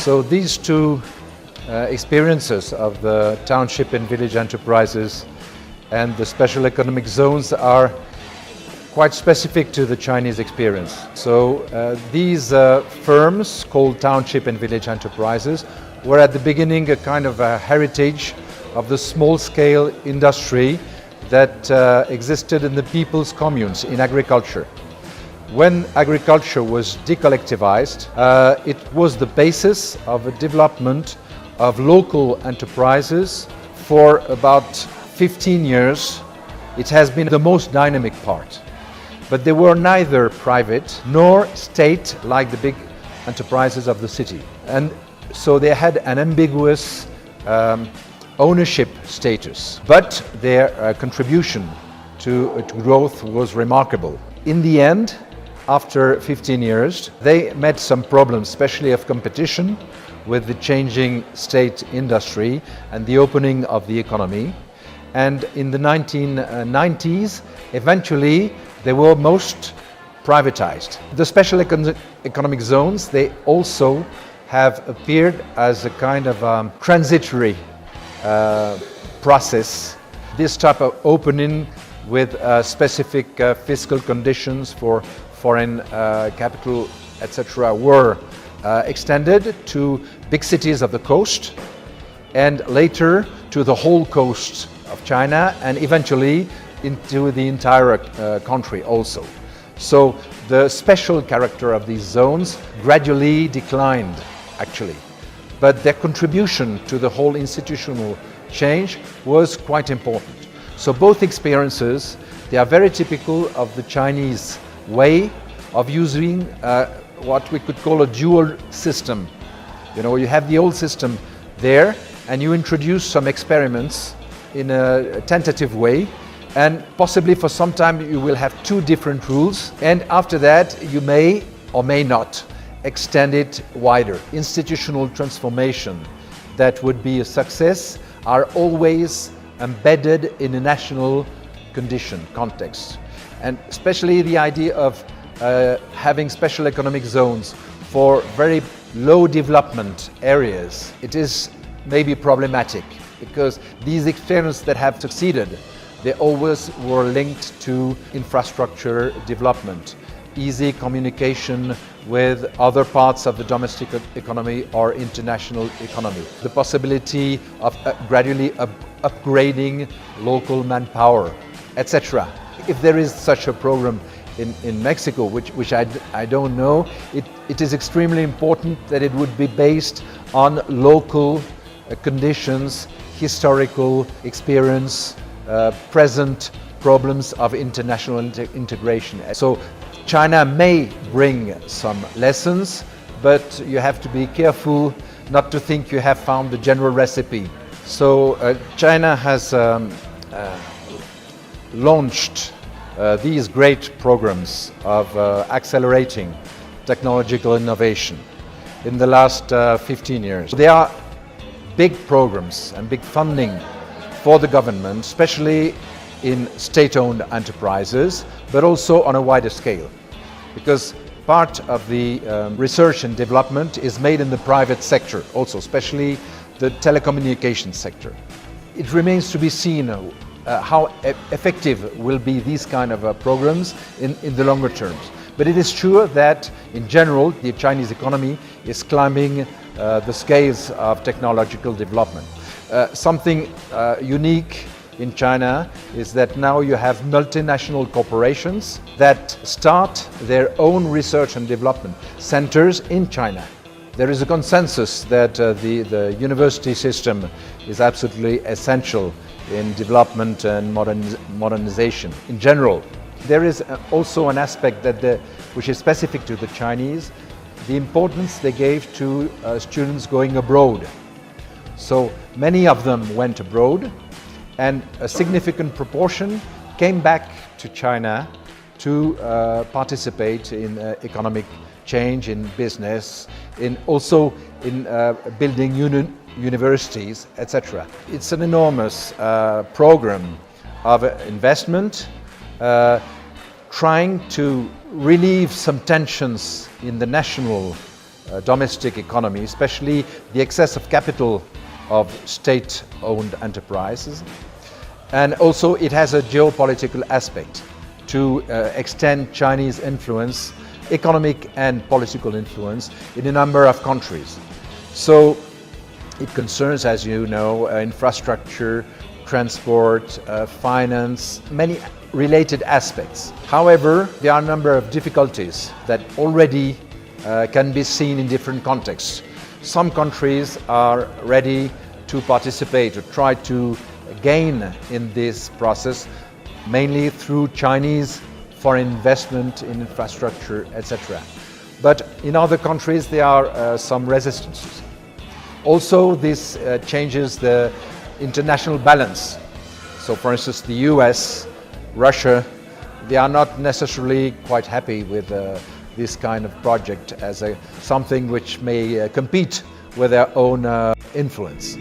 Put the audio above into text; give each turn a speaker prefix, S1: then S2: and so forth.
S1: So these two experiences of the township and village enterprises and the special economic zones are quite specific to the Chinese experience. So these firms called township and village enterprises were at the beginning a kind of a heritage of the small-scale industry that existed in the people's communes in agriculture. When agriculture was decollectivized, it was the basis of a development of local enterprises for about 15 years. It has been the most dynamic part. But they were neither private nor state like the big enterprises of the city. And so they had an ambiguous ownership status. But their contribution to growth was remarkable. In the end, after 15 years, they met some problems, especially of competition with the changing state industry and the opening of the economy. And in the 1990s, eventually, they were most privatized. The special economic zones, they also have appeared as a kind of transitory process. This type of opening with specific fiscal conditions for foreign capital, etc., were extended to big cities of the coast and later to the whole coast of China and eventually into the entire country also. So the special character of these zones gradually declined, actually. But their contribution to the whole institutional change was quite important. So both experiences, they are very typical of the Chinese way of using what we could call a dual system. You know, you have the old system there and you introduce some experiments in a tentative way, and possibly for some time you will have two different rules, and after that you may or may not extend it wider. Institutional transformation that would be a success are always embedded in a national condition, context. And especially the idea of having special economic zones for very low development areas, it is maybe problematic because these experiences that have succeeded, they always were linked to infrastructure development, easy communication with other parts of the domestic economy or international economy, the possibility of gradually upgrading local manpower, etc. If there is such a program in Mexico, which I don't know, it is extremely important that it would be based on local conditions, historical experience, present problems of international integration. So China may bring some lessons, but you have to be careful not to think you have found the general recipe. So China has launched these great programs of accelerating technological innovation in the last 15 years. They are big programs and big funding for the government, especially in state-owned enterprises, but also on a wider scale. Because part of the research and development is made in the private sector also, especially the telecommunications sector. It remains to be seen how effective will be these kind of programs in the longer terms. But it is true that, in general, the Chinese economy is climbing the scales of technological development. Something unique in China is that now you have multinational corporations that start their own research and development centers in China. There is a consensus that the university system is absolutely essential in development and modernization in general. There is also an aspect which is specific to the Chinese, the importance they gave to students going abroad. So many of them went abroad, and a significant proportion came back to China to participate in economic change, in business, also in building universities, etc. It's an enormous program of investment trying to relieve some tensions in the national domestic economy, especially the excess of capital of state-owned enterprises. And also it has a geopolitical aspect to extend Chinese influence, economic and political influence, in a number of countries. So it concerns, as you know, infrastructure, transport, finance, many related aspects. However, there are a number of difficulties that already can be seen in different contexts. Some countries are ready to participate or try to gain in this process, mainly through Chinese foreign investment in infrastructure, etc. But in other countries there are some resistances. Also, this changes the international balance. So for instance, the US, Russia, they are not necessarily quite happy with this kind of project as something which may compete with their own influence.